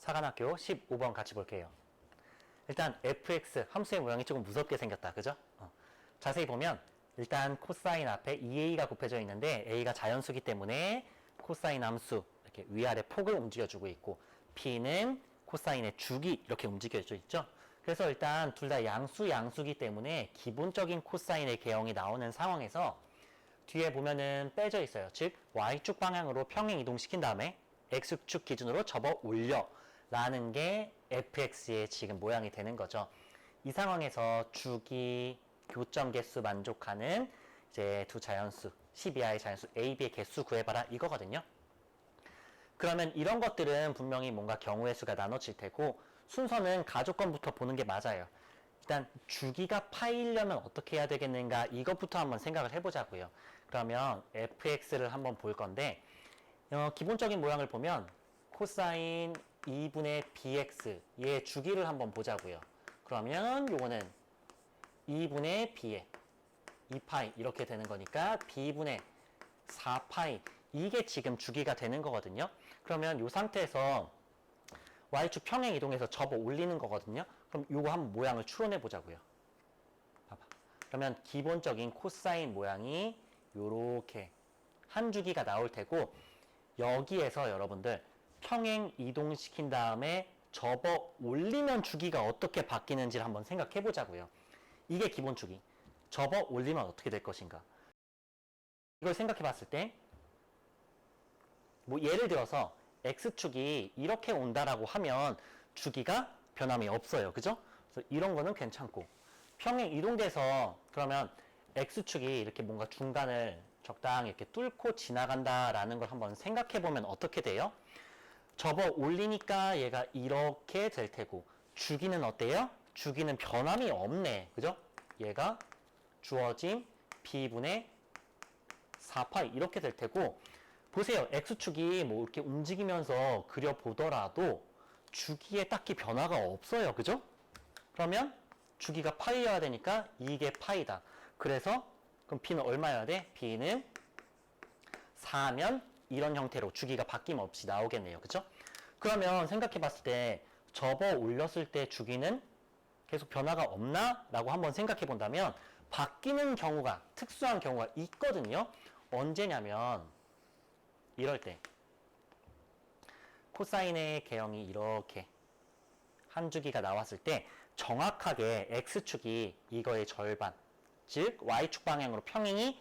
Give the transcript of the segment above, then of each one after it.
사관학교 15번 같이 볼게요. 일단 fx 함수의 모양이 조금 무섭게 생겼다. 그죠? 자세히 보면 일단 코사인 앞에 2a가 곱해져 있는데 a가 자연수기 때문에 코사인 함수 이렇게 위아래 폭을 움직여주고 있고 p는 코사인의 주기 이렇게 움직여져 있죠. 그래서 일단 둘 다 양수기 때문에 기본적인 코사인의 개형이 나오는 상황에서 뒤에 보면은 빼져 있어요. 즉 y축 방향으로 평행 이동시킨 다음에 x축 기준으로 접어 올려 라는 게 fx의 지금 모양이 되는 거죠. 이 상황에서 주기, 교점 개수 만족하는 이제 두 자연수, 12하의 자연수 a, b의 개수 구해봐라 이거거든요. 그러면 이런 것들은 분명히 뭔가 경우의 수가 나눠질 테고 순서는 가족권부터 보는 게 맞아요. 일단 주기가 파이려면 어떻게 해야 되겠는가 이것부터 한번 생각을 해보자고요. 그러면 fx를 한번 볼 건데 기본적인 모양을 보면 코사인 2분의 bx 얘 주기를 한번 보자고요. 그러면 요거는 2분의 b에 2파이 이렇게 되는 거니까 b분의 4파이 이게 지금 주기가 되는 거거든요. 그러면 이 상태에서 y축 평행 이동해서 접어 올리는 거거든요. 그럼 요거 한번 모양을 추론해 보자고요. 봐봐. 그러면 기본적인 코사인 모양이 요렇게 한 주기가 나올 테고 여기에서 여러분들 평행 이동시킨 다음에 접어 올리면 주기가 어떻게 바뀌는지를 한번 생각해 보자고요. 이게 기본 주기. 접어 올리면 어떻게 될 것인가. 이걸 생각해 봤을 때 뭐 예를 들어서 x축이 이렇게 온다라고 하면 주기가 변함이 없어요. 그죠? 그래서 이런 거는 괜찮고 평행 이동돼서 그러면 x축이 이렇게 뭔가 중간을 적당히 이렇게 뚫고 지나간다라는 걸 한번 생각해 보면 어떻게 돼요? 접어 올리니까 얘가 이렇게 될 테고 주기는 어때요? 주기는 변함이 없네. 그죠? 얘가 주어진 b분의 4파이 이렇게 될 테고 보세요. x축이 뭐 이렇게 움직이면서 그려보더라도 주기에 딱히 변화가 없어요. 그죠? 그러면 주기가 파이여야 되니까 이게 파이다. 그래서 그럼 b는 얼마여야 돼? b는 4면 이런 형태로 주기가 바뀜없이 나오겠네요. 그죠? 그러면 생각해 봤을 때 접어 올렸을 때 주기는 계속 변화가 없나? 라고 한번 생각해 본다면 바뀌는 경우가 특수한 경우가 있거든요. 언제냐면 이럴 때 코사인의 개형이 이렇게 한 주기가 나왔을 때 정확하게 x축이 이거의 절반 즉 y축 방향으로 평행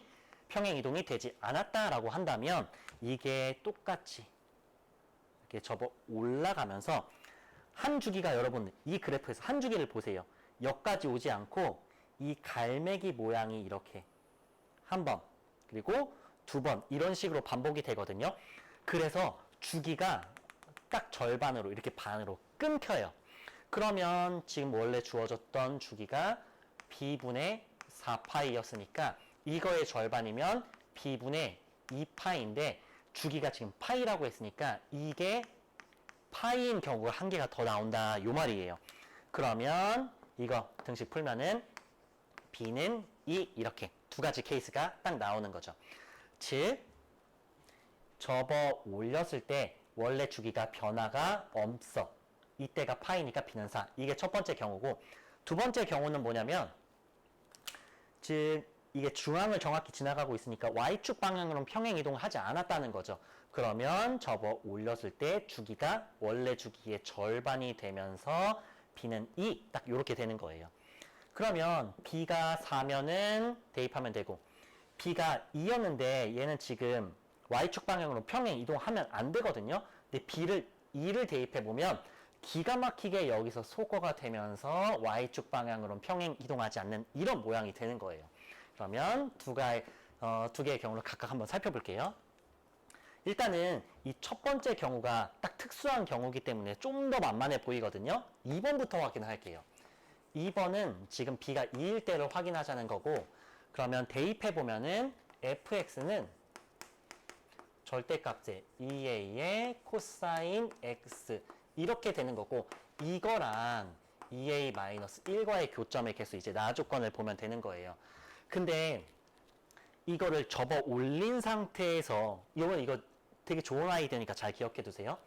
이동이 되지 않았다라고 한다면 이게 똑같이 이렇게 접어 올라가면서 한 주기가 여러분 이 그래프에서 한 주기를 보세요. 여기까지 오지 않고 이 갈매기 모양이 이렇게 한 번 그리고 두 번 이런 식으로 반복이 되거든요. 그래서 주기가 딱 절반으로 이렇게 반으로 끊겨요. 그러면 지금 원래 주어졌던 주기가 b분의 4파이였으니까 이거의 절반이면 b분의 2파이인데 주기가 지금 파이라고 했으니까 이게 파이인 경우가 한 개가 더 나온다 요 말이에요. 그러면 이거 등식 풀면은 b는 2 이렇게 두 가지 케이스가 딱 나오는 거죠. 즉 접어 올렸을 때 원래 주기가 변화가 없어. 이때가 파이니까 b는 4. 이게 첫 번째 경우고 두 번째 경우는 뭐냐면 즉 이게 중앙을 정확히 지나가고 있으니까 y축 방향으로는 평행 이동을 하지 않았다는 거죠. 그러면 접어 올렸을 때 주기가 원래 주기의 절반이 되면서 b는 2. 딱 이렇게 되는 거예요. 그러면 b가 4면은 대입하면 되고 b가 2였는데 얘는 지금 y축 방향으로 평행 이동하면 안 되거든요. 근데 b를 2를 대입해보면 기가 막히게 여기서 소거가 되면서 y축 방향으로 평행 이동하지 않는 이런 모양이 되는 거예요. 그러면 두 개의 경우를 각각 한번 살펴볼게요. 일단은 이 첫 번째 경우가 딱 특수한 경우이기 때문에 좀 더 만만해 보이거든요. 2번부터 확인할게요. 2번은 지금 b가 2일 때를 확인하자는 거고 그러면 대입해보면은 fx는 절대값의 2a의 코사인 x 이렇게 되는 거고 이거랑 2a-1과의 교점의 개수 이제 나 조건을 보면 되는 거예요. 근데 이거를 접어 올린 상태에서 이거 되게 좋은 아이디어니까 잘 기억해 두세요.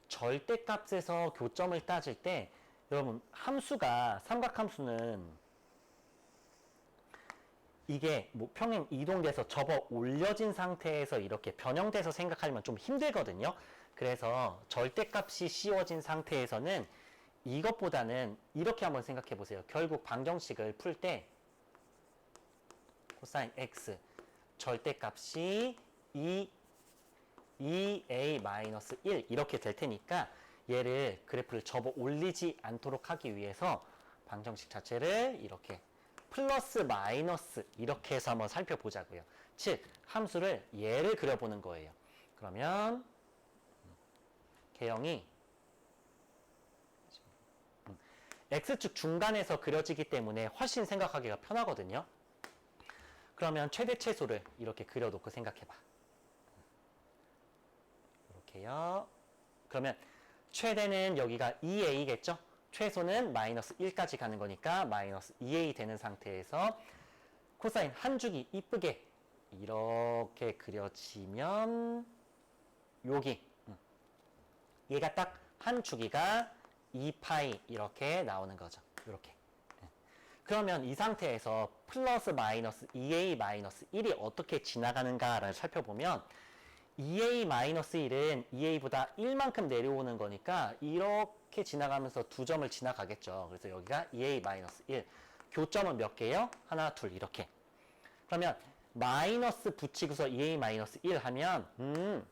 절대값에서 교점을 따질 때 여러분 함수가 삼각함수는 이게 뭐 평행 이동돼서 접어 올려진 상태에서 이렇게 변형돼서 생각하면 좀 힘들거든요. 그래서 절대값이 씌워진 상태에서는 이것보다는 이렇게 한번 생각해 보세요. 결국 방정식을 풀 때 코사인 x 절대값이 2a-1 이렇게 될 테니까 얘를 그래프를 접어 올리지 않도록 하기 위해서 방정식 자체를 이렇게 플러스 마이너스 이렇게 해서 한번 살펴보자고요. 즉 함수를 얘를 그려보는 거예요. 그러면 개형이 x축 중간에서 그려지기 때문에 훨씬 생각하기가 편하거든요. 그러면 최대최소를 이렇게 그려놓고 생각해봐. 이렇게요. 그러면 최대는 여기가 2a겠죠? 최소는 마이너스 1까지 가는 거니까 마이너스 2a 되는 상태에서 코사인 한 줄기 이쁘게 이렇게 그려지면 여기 얘가 딱 한 주기가 2파이 이렇게 나오는 거죠. 이렇게. 그러면 이 상태에서 플러스 마이너스 2a 마이너스 1이 어떻게 지나가는가를 살펴보면 2a 마이너스 1은 2a보다 1만큼 내려오는 거니까 이렇게 지나가면서 두 점을 지나가겠죠. 그래서 여기가 2a 마이너스 1. 교점은 몇 개요? 하나, 둘 이렇게. 그러면 마이너스 붙이고서 2a 마이너스 1 하면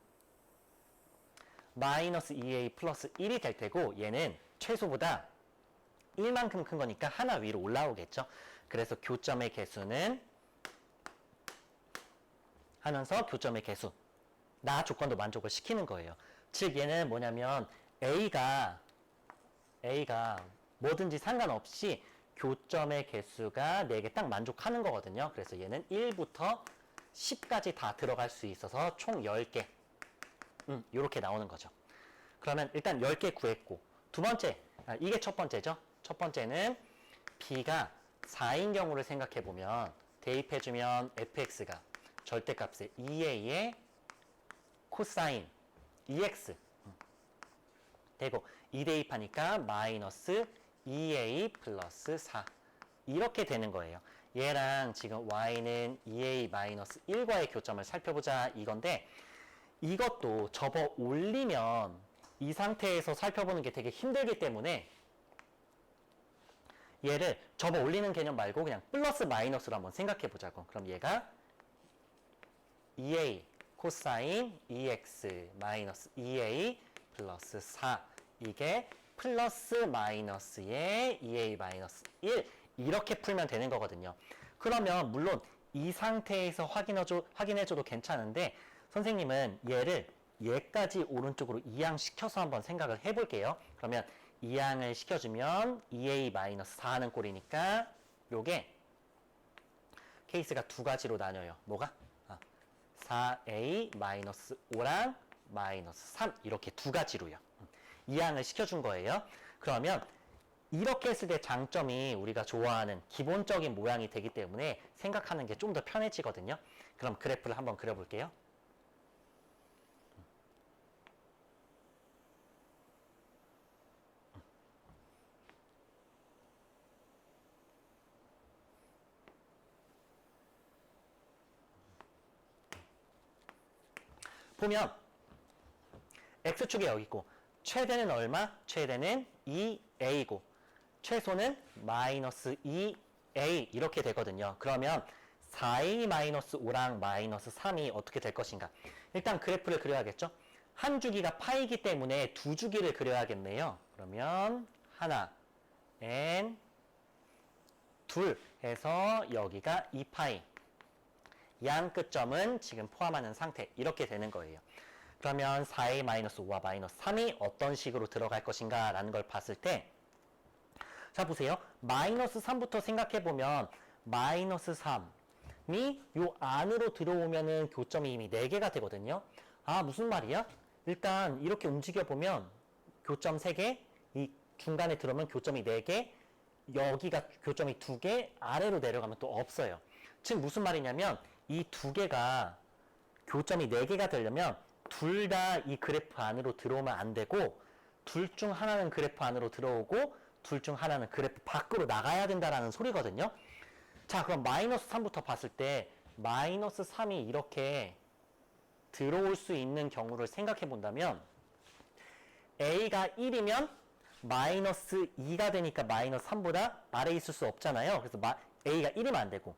마이너스 2a 플러스 1이 될 테고 얘는 최소보다 1만큼 큰 거니까 하나 위로 올라오겠죠. 그래서 교점의 개수는 하면서 교점의 개수 나 조건도 만족을 시키는 거예요. 즉 얘는 뭐냐면 A가 뭐든지 상관없이 교점의 개수가 4개 딱 만족하는 거거든요. 그래서 얘는 1부터 10까지 다 들어갈 수 있어서 총 10개 이렇게 나오는 거죠. 그러면 일단 10개 구했고 두 번째, 이게 첫 번째죠. 첫 번째는 B가 4인 경우를 생각해보면 대입해주면 fx가 절대값의 2a의 코사인 2x 되고 2 대입하니까 마이너스 2a 플러스 4 이렇게 되는 거예요. 얘랑 지금 y는 2a 마이너스 1과의 교점을 살펴보자 이건데 이것도 접어 올리면 이 상태에서 살펴보는 게 되게 힘들기 때문에 얘를 접어 올리는 개념 말고 그냥 플러스 마이너스로 한번 생각해 보자고. 그럼 얘가 2a 코사인 2x 마이너스 2a 플러스 4 이게 플러스 마이너스의 2a 마이너스 1 이렇게 풀면 되는 거거든요. 그러면 물론 이 상태에서 확인해줘도 괜찮은데 선생님은 얘를 얘까지 오른쪽으로 이항시켜서 한번 생각을 해볼게요. 그러면 이항을 시켜주면 2a 마이너스 4 하는 꼴이니까 요게 케이스가 두 가지로 나뉘어요. 뭐가? 4a 마이너스 5랑 마이너스 3 이렇게 두 가지로요. 이항을 시켜준 거예요. 그러면 이렇게 했을 때 장점이 우리가 좋아하는 기본적인 모양이 되기 때문에 생각하는 게 좀 더 편해지거든요. 그럼 그래프를 한번 그려볼게요. 보면 x축이 여기 있고 최대는 얼마? 최대는 2a고 최소는 마이너스 2a 이렇게 되거든요. 그러면 4a 마이너스 5랑 마이너스 3이 어떻게 될 것인가? 일단 그래프를 그려야겠죠? 한 주기가 파이기 때문에 두 주기를 그려야겠네요. 그러면 하나, n, 둘 해서 여기가 2파이 양 끝점은 지금 포함하는 상태 이렇게 되는 거예요. 그러면 4a 마이너스 5와 마이너스 3이 어떤 식으로 들어갈 것인가 라는 걸 봤을 때 자 보세요. 마이너스 3부터 생각해보면 마이너스 3이 요 안으로 들어오면은 교점이 이미 4개가 되거든요. 아 무슨 말이야? 일단 이렇게 움직여보면 교점 3개 이 중간에 들어오면 교점이 4개 여기가 교점이 2개 아래로 내려가면 또 없어요. 즉 무슨 말이냐면 이 두 개가 교점이 4개가 되려면 둘 다 이 그래프 안으로 들어오면 안 되고 둘 중 하나는 그래프 안으로 들어오고 둘 중 하나는 그래프 밖으로 나가야 된다라는 소리거든요. 자, 그럼 마이너스 3부터 봤을 때 마이너스 3이 이렇게 들어올 수 있는 경우를 생각해 본다면 A가 1이면 마이너스 2가 되니까 마이너스 3보다 아래에 있을 수 없잖아요. 그래서 A가 1이면 안 되고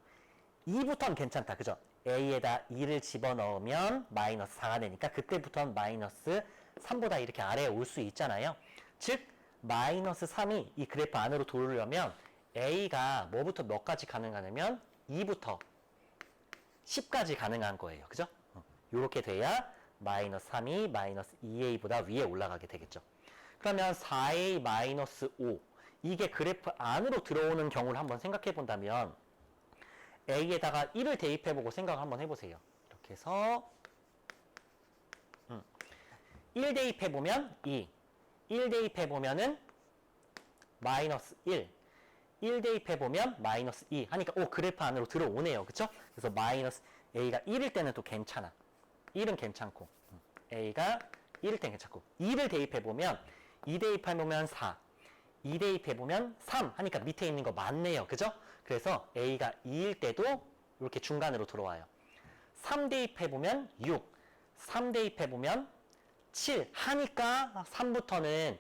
2부터는 괜찮다. 그죠? A에다 2를 집어넣으면 마이너스 4가 되니까 그때부터는 마이너스 3보다 이렇게 아래에 올 수 있잖아요. 즉 마이너스 3이 이 그래프 안으로 들어오려면 A가 뭐부터 몇까지 가능하냐면 2부터 10까지 가능한 거예요. 그죠? 이렇게 돼야 마이너스 3이 마이너스 2A보다 위에 올라가게 되겠죠. 그러면 4A 마이너스 5 이게 그래프 안으로 들어오는 경우를 한번 생각해 본다면 A에다가 1을 대입해보고 생각을 한번 해보세요. 이렇게 해서 1 대입해보면 2 1 대입해보면은 마이너스 1 대입해보면 마이너스 2 하니까 그래프 안으로 들어오네요. 그쵸? 그래서 마이너스 A가 1일 때는 또 괜찮아. 1은 괜찮고 A가 1일 때는 괜찮고 2를 대입해보면 2 대입해보면 4 2 대입해보면 3 하니까 밑에 있는 거 맞네요. 그죠? 그래서 A가 2일 때도 이렇게 중간으로 들어와요. 3 대입해보면 6 3 대입해보면 7 하니까 3부터는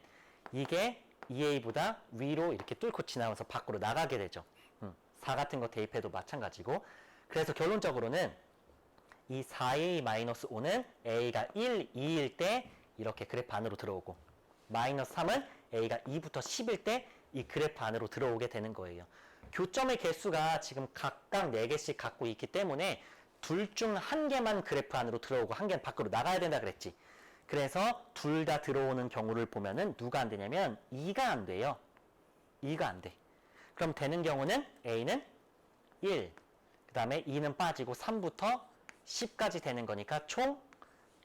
이게 2A보다 위로 이렇게 뚫고 지나면서 밖으로 나가게 되죠. 4 같은 거 대입해도 마찬가지고 그래서 결론적으로는 이 4A-5는 A가 1, 2일 때 이렇게 그래프 안으로 들어오고 마이너스 3은 A가 2부터 10일 때 이 그래프 안으로 들어오게 되는 거예요. 교점의 개수가 지금 각각 4개씩 갖고 있기 때문에 둘 중 한 개만 그래프 안으로 들어오고 한 개는 밖으로 나가야 된다 그랬지. 그래서 둘 다 들어오는 경우를 보면은 누가 안 되냐면 2가 안 돼요. 2가 안 돼. 그럼 되는 경우는 A는 1, 그 다음에 2는 빠지고 3부터 10까지 되는 거니까 총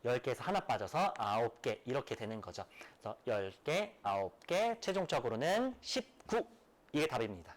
10개에서 하나 빠져서 9개 이렇게 되는 거죠. 그래서 10개, 9개, 최종적으로는 19 이게 답입니다.